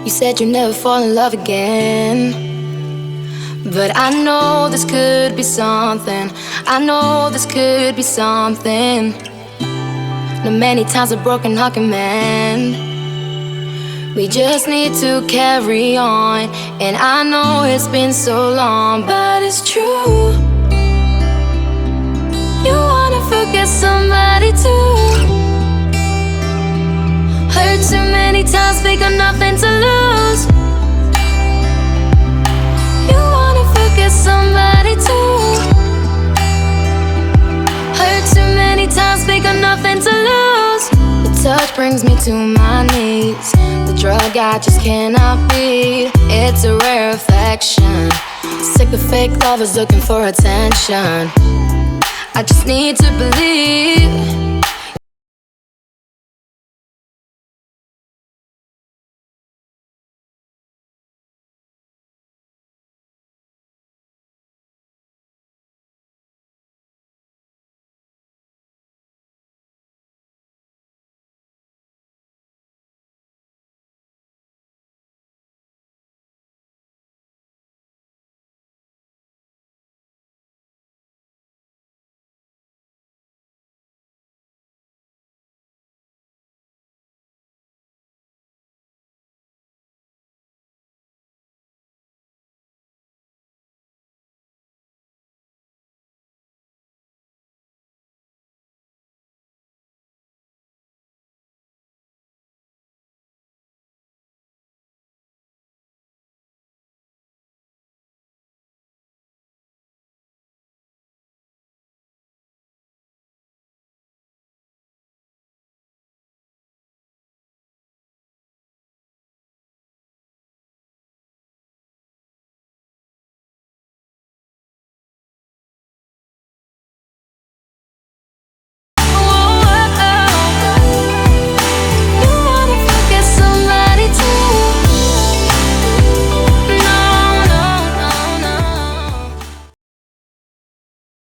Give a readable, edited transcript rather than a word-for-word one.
You said you'd never fall in love again, but I know this could be something. I know this could be something. Not many times a broken heart can mend. We just need to carry on. And I know it's been so long, but it's true. You wanna forget somebody too. Hurt too many times, we got nothing to lose. You wanna forget somebody too. Hurt too many times, we got nothing to lose. The touch brings me to my knees. The drug I just cannot beat. It's a rare affection. Sick of fake lovers looking for attention. I just need to believe